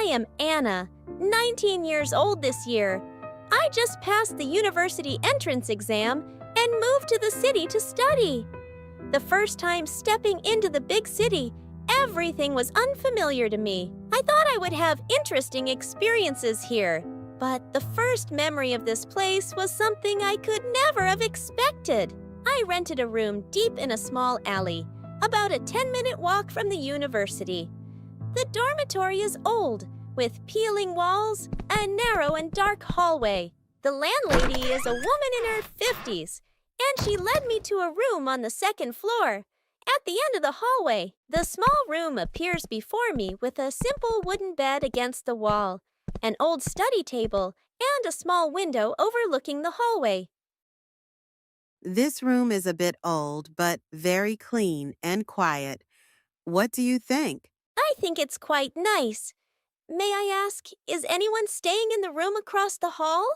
I am Anna, 19 years old this year. I just passed the university entrance exam and moved to the city to study. The first time stepping into the big city, everything was unfamiliar to me. I thought I would have interesting experiences here, but the first memory of this place was something I could never have expected. I rented a room deep in a small alley, about a 10-minute walk from the university. The dormitory is old, with peeling walls, a narrow and dark hallway. The landlady is a woman in her 50s, and she led me to a room on the second floor. At the end of the hallway, the small room appears before me with a simple wooden bed against the wall, an old study table, and a small window overlooking the hallway. This room is a bit old, but very clean and quiet. What do you think? I think it's quite nice. May I ask, is anyone staying in the room across the hall?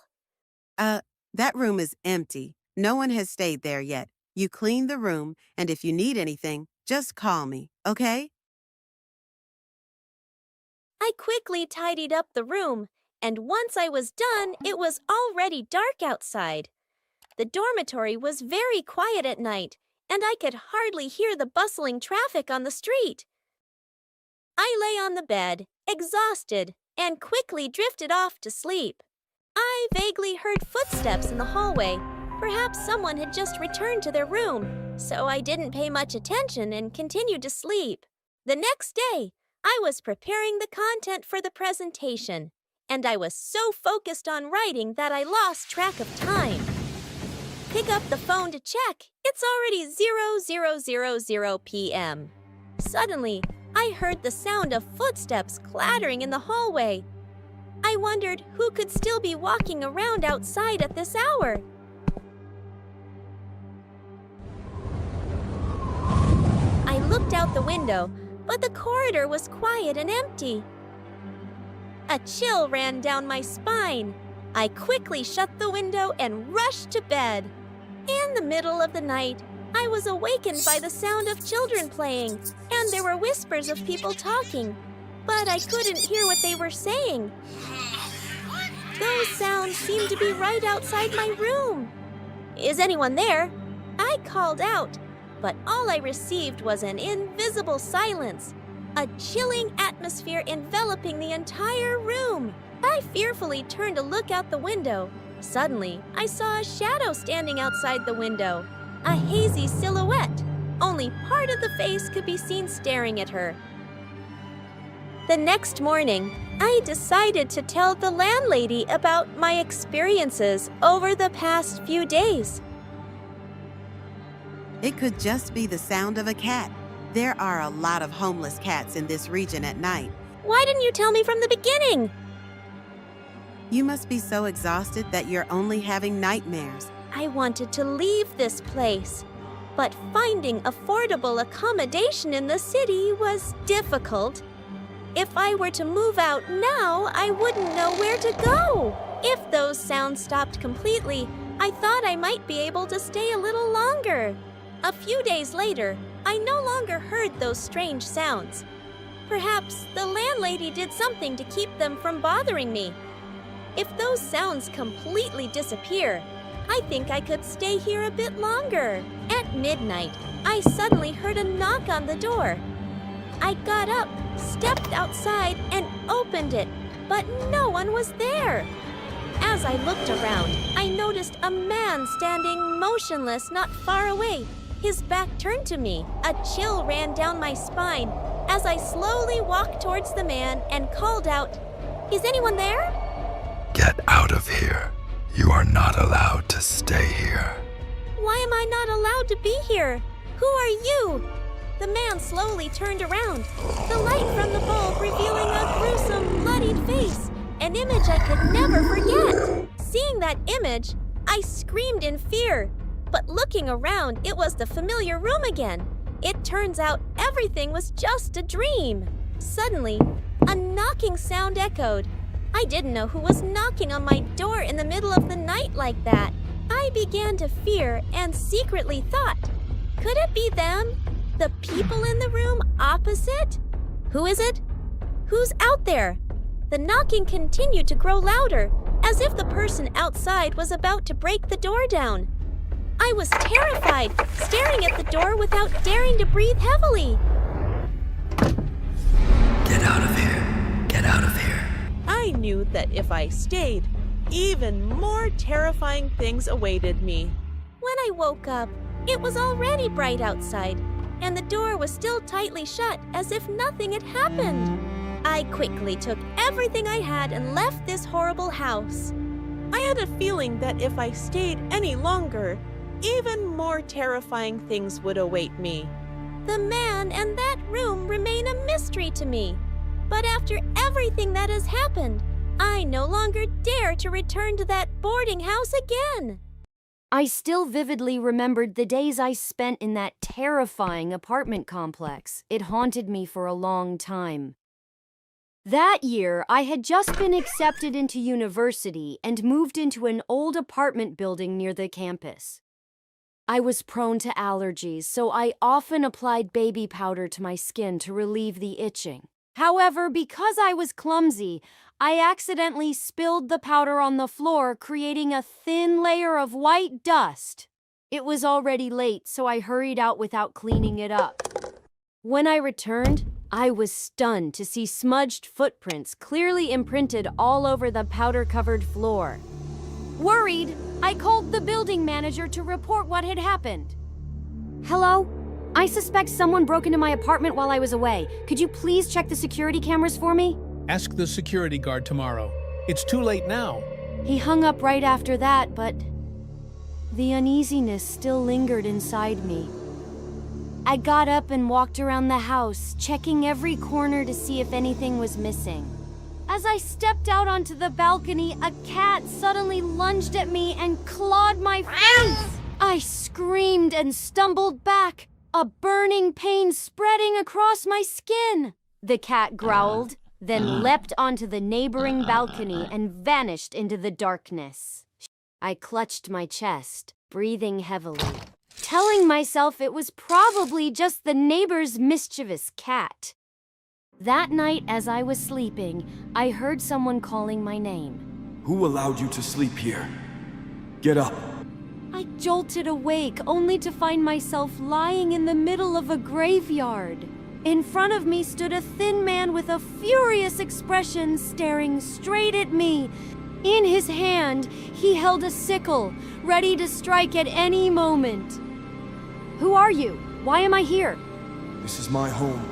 That room is empty. No one has stayed there yet. You clean the room, and if you need anything, just call me, okay? I quickly tidied up the room, and once I was done, it was already dark outside. The dormitory was very quiet at night, and I could hardly hear the bustling traffic on the street. I lay on the bed, exhausted, and quickly drifted off to sleep. I vaguely heard footsteps in the hallway. Perhaps someone had just returned to their room, so I didn't pay much attention and continued to sleep. The next day, I was preparing the content for the presentation, and I was so focused on writing that I lost track of time. Pick up the phone to check. It's already 00:00 p.m. Suddenly, I heard the sound of footsteps clattering in the hallway. I wondered who could still be walking around outside at this hour. I looked out the window, but the corridor was quiet and empty. A chill ran down my spine. I quickly shut the window and rushed to bed. In the middle of the night, I was awakened by the sound of children playing, and there were whispers of people talking, but I couldn't hear what they were saying. Those sounds seemed to be right outside my room. Is anyone there? I called out, but all I received was an invisible silence, a chilling atmosphere enveloping the entire room. I fearfully turned to look out the window. Suddenly, I saw a shadow standing outside the window, a hazy silhouette. Only part of the face could be seen staring at her. The next morning, I decided to tell the landlady about my experiences over the past few days. It could just be the sound of a cat. There are a lot of homeless cats in this region at night. Why didn't you tell me from the beginning? You must be so exhausted that you're only having nightmares. I wanted to leave this place, but finding affordable accommodation in the city was difficult. If I were to move out now, I wouldn't know where to go. If those sounds stopped completely, I thought I might be able to stay a little longer. A few days later, I no longer heard those strange sounds. Perhaps the landlady did something to keep them from bothering me. If those sounds completely disappear, I think I could stay here a bit longer. At midnight, I suddenly heard a knock on the door. I got up, stepped outside, and opened it, but no one was there. As I looked around, I noticed a man standing motionless not far away, his back turned to me. A chill ran down my spine as I slowly walked towards the man and called out, "Is anyone there?" Get out of here. You are not allowed to stay here. Why am I not allowed to be here? Who are you? The man slowly turned around, the light from the bulb revealing a gruesome, bloodied face, an image I could never forget. Seeing that image, I screamed in fear. But looking around, it was the familiar room again. It turns out everything was just a dream. Suddenly, a knocking sound echoed. I didn't know who was knocking on my door in the middle of the night like that. I began to fear and secretly thought, could it be them? The people in the room opposite? Who is it? Who's out there? The knocking continued to grow louder, as if the person outside was about to break the door down. I was terrified, staring at the door without daring to breathe heavily. Get out of here. Get out of here. I knew that if I stayed, even more terrifying things awaited me. When I woke up, it was already bright outside, and the door was still tightly shut as if nothing had happened. I quickly took everything I had and left this horrible house. I had a feeling that if I stayed any longer, even more terrifying things would await me. The man and that room remain a mystery to me. But after everything that has happened, I no longer dare to return to that boarding house again. I still vividly remembered the days I spent in that terrifying apartment complex. It haunted me for a long time. That year, I had just been accepted into university and moved into an old apartment building near the campus. I was prone to allergies, so I often applied baby powder to my skin to relieve the itching. However, because I was clumsy, I accidentally spilled the powder on the floor, creating a thin layer of white dust. It was already late, so I hurried out without cleaning it up. When I returned, I was stunned to see smudged footprints clearly imprinted all over the powder-covered floor. Worried, I called the building manager to report what had happened. Hello? I suspect someone broke into my apartment while I was away. Could you please check the security cameras for me? Ask the security guard tomorrow. It's too late now. He hung up right after that, but the uneasiness still lingered inside me. I got up and walked around the house, checking every corner to see if anything was missing. As I stepped out onto the balcony, a cat suddenly lunged at me and clawed my face. I screamed and stumbled back, a burning pain spreading across my skin. The cat growled, then leapt onto the neighboring balcony and vanished into the darkness. I clutched my chest, breathing heavily, telling myself it was probably just the neighbor's mischievous cat. That night, as I was sleeping, I heard someone calling my name. Who allowed you to sleep here? Get up. I jolted awake, only to find myself lying in the middle of a graveyard. In front of me stood a thin man with a furious expression, staring straight at me. In his hand, he held a sickle, ready to strike at any moment. Who are you? Why am I here? This is my home.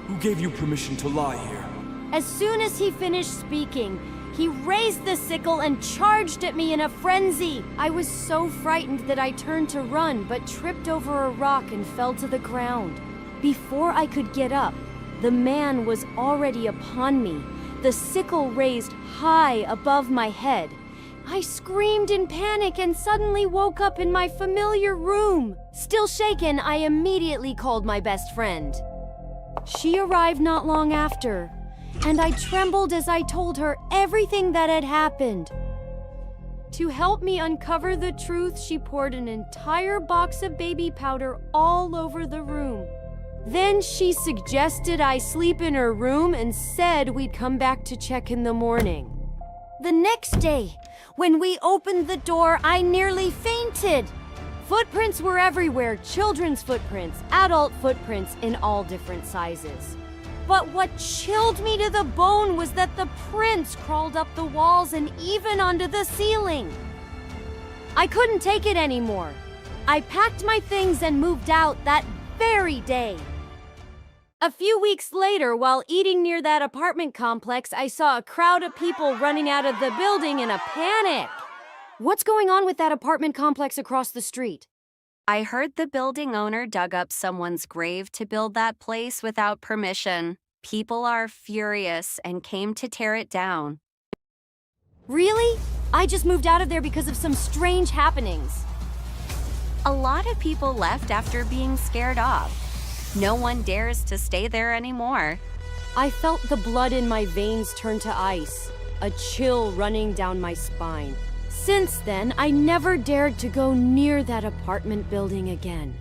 Who gave you permission to lie here? As soon as he finished speaking, he raised the sickle and charged at me in a frenzy. I was so frightened that I turned to run, but tripped over a rock and fell to the ground. Before I could get up, the man was already upon me, the sickle raised high above my head. I screamed in panic and suddenly woke up in my familiar room. Still shaken, I immediately called my best friend. She arrived not long after, and I trembled as I told her everything that had happened. To help me uncover the truth, she poured an entire box of baby powder all over the room. Then she suggested I sleep in her room and said we'd come back to check in the morning. The next day, when we opened the door, I nearly fainted. Footprints were everywhere, children's footprints, adult footprints in all different sizes. But what chilled me to the bone was that the prints crawled up the walls and even onto the ceiling. I couldn't take it anymore. I packed my things and moved out that very day. A few weeks later, while eating near that apartment complex, I saw a crowd of people running out of the building in a panic. What's going on with that apartment complex across the street? I heard the building owner dug up someone's grave to build that place without permission. People are furious and came to tear it down. Really? I just moved out of there because of some strange happenings. A lot of people left after being scared off. No one dares to stay there anymore. I felt the blood in my veins turn to ice, a chill running down my spine. Since then, I never dared to go near that apartment building again.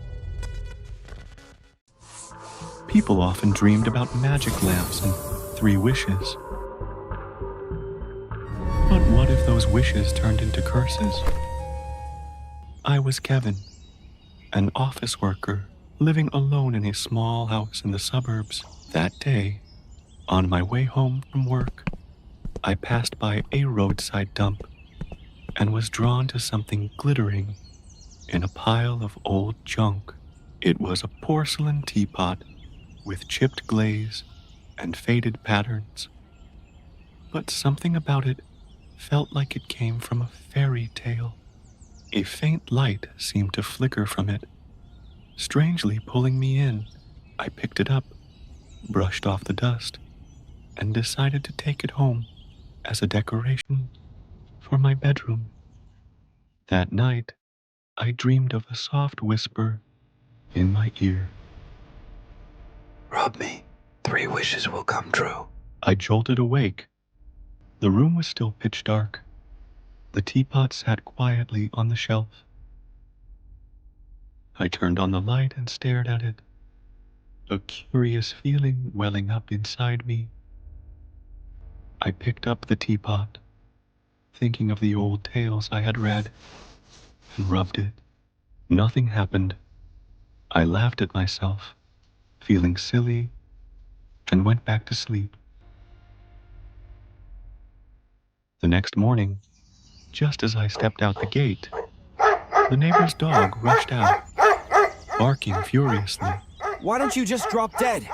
People often dreamed about magic lamps and 3 wishes. if those wishes turned into curses. I was Kevin, an office worker living alone in a small house in the suburbs. That day, on my way home from work, I passed by a roadside dump and was drawn to something glittering in a pile of old junk. It was a porcelain teapot with chipped glaze and faded patterns. But something about it felt like it came from a fairy tale. A faint light seemed to flicker from it, strangely pulling me in. I picked it up, brushed off the dust, and decided to take it home as a decoration for my bedroom. That night, I dreamed of a soft whisper in my ear. Rub me. 3 wishes will come true. I jolted awake. The room was still pitch dark. The teapot sat quietly on the shelf. I turned on the light and stared at it, a curious feeling welling up inside me. I picked up the teapot, thinking of the old tales I had read, and rubbed it. Nothing happened. I laughed at myself, feeling silly, and went back to sleep. The next morning, just as I stepped out the gate, the neighbor's dog rushed out, barking furiously. Why don't you just drop dead?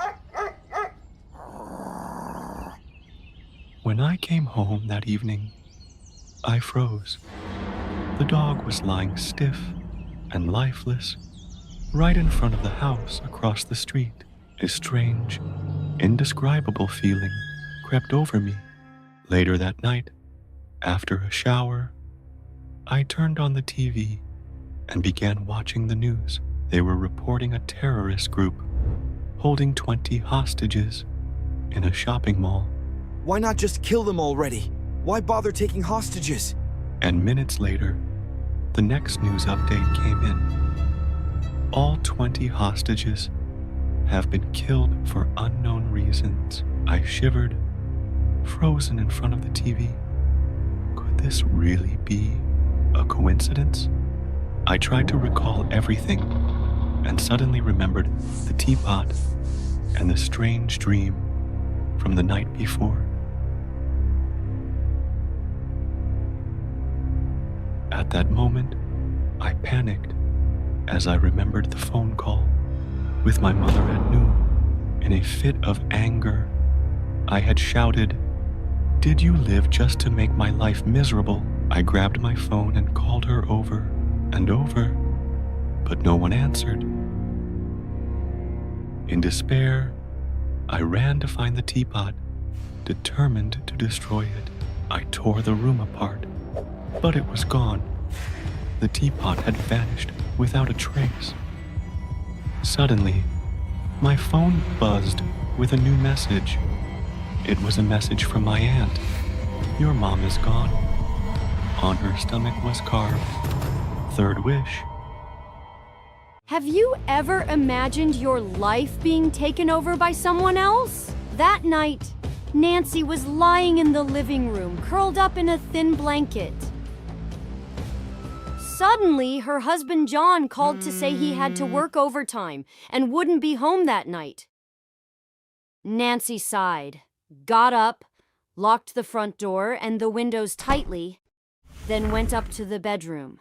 When I came home that evening, I froze. The dog was lying stiff and lifeless right in front of the house across the street. A strange, indescribable feeling crept over me. Later that night, after a shower, I turned on the TV and began watching the news. They were reporting a terrorist group holding 20 hostages in a shopping mall. Why not just kill them already? Why bother taking hostages? And minutes later, the next news update came in. All 20 hostages have been killed for unknown reasons. I shivered, frozen in front of the TV. Could this really be a coincidence? I tried to recall everything and suddenly remembered the teapot and the strange dream from the night before. At that moment, I panicked as I remembered the phone call with my mother at noon. In a fit of anger, I had shouted, "Did you live just to make my life miserable?" I grabbed my phone and called her over and over, but no one answered. In despair, I ran to find the teapot, determined to destroy it. I tore the room apart, but it was gone. The teapot had vanished without a trace. Suddenly, my phone buzzed with a new message. It was a message from my aunt. "Your mom is gone." On her stomach was carved, "Third wish." Have you ever imagined your life being taken over by someone else? That night, Nancy was lying in the living room, curled up in a thin blanket. Suddenly, her husband John called to say he had to work overtime and wouldn't be home that night. Nancy sighed, got up, locked the front door and the windows tightly, then went up to the bedroom.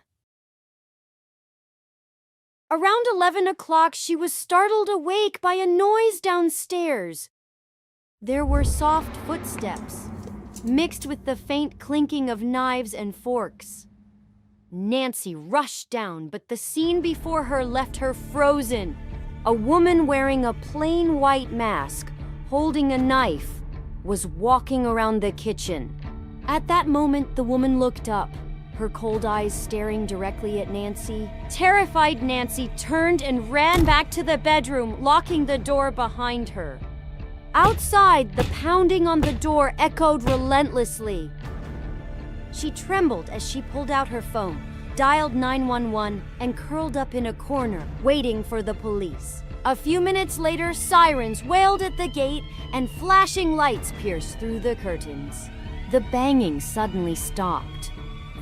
Around 11 o'clock, she was startled awake by a noise downstairs. There were soft footsteps, mixed with the faint clinking of knives and forks. Nancy rushed down, but the scene before her left her frozen. A woman wearing a plain white mask, holding a knife, was walking around the kitchen. At that moment, the woman looked up, her cold eyes staring directly at Nancy. Terrified Nancy turned and ran back to the bedroom, locking the door behind her. Outside, the pounding on the door echoed relentlessly. She trembled as she pulled out her phone, dialed 911, and curled up in a corner, waiting for the police. A few minutes later, sirens wailed at the gate and flashing lights pierced through the curtains. The banging suddenly stopped,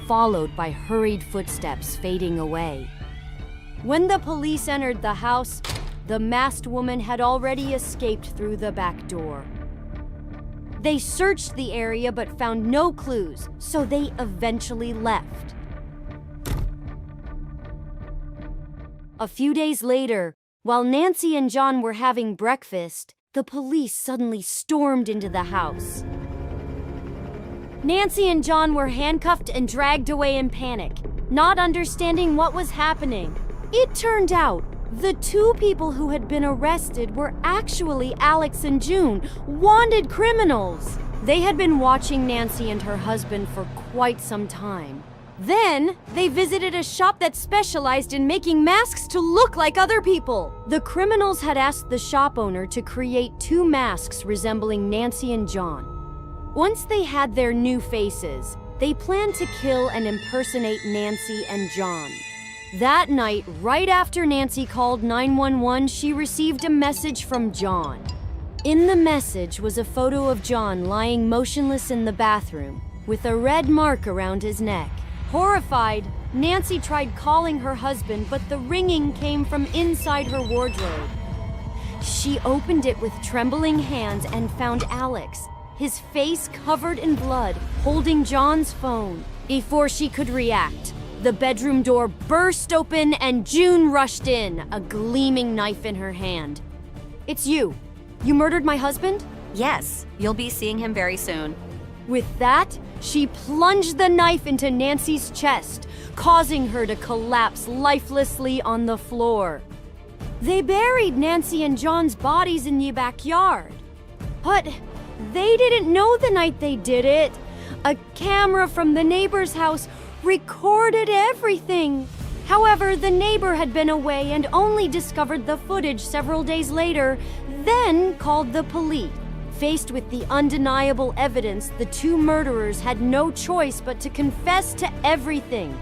followed by hurried footsteps fading away. When the police entered the house, the masked woman had already escaped through the back door. They searched the area but found no clues, so they eventually left. A few days later, while Nancy and John were having breakfast, the police suddenly stormed into the house. Nancy and John were handcuffed and dragged away in panic, not understanding what was happening. It turned out the two people who had been arrested were actually Alex and June, wanted criminals. They had been watching Nancy and her husband for quite some time. Then, they visited a shop that specialized in making masks to look like other people. The criminals had asked the shop owner to create 2 masks resembling Nancy and John. Once they had their new faces, they planned to kill and impersonate Nancy and John. That night, right after Nancy called 911, she received a message from John. In the message was a photo of John lying motionless in the bathroom, with a red mark around his neck. Horrified, Nancy tried calling her husband, but the ringing came from inside her wardrobe. She opened it with trembling hands and found Alex, his face covered in blood, holding John's phone. Before she could react, the bedroom door burst open and June rushed in, a gleaming knife in her hand. "It's you. You murdered my husband?" Yes, you'll be seeing him very soon. With that, she plunged the knife into Nancy's chest, causing her to collapse lifelessly on the floor. They buried Nancy and John's bodies in the backyard. But they didn't know the night they did it. A camera from the neighbor's house recorded everything. However, the neighbor had been away and only discovered the footage several days later, then called the police. Faced with the undeniable evidence, the 2 murderers had no choice but to confess to everything.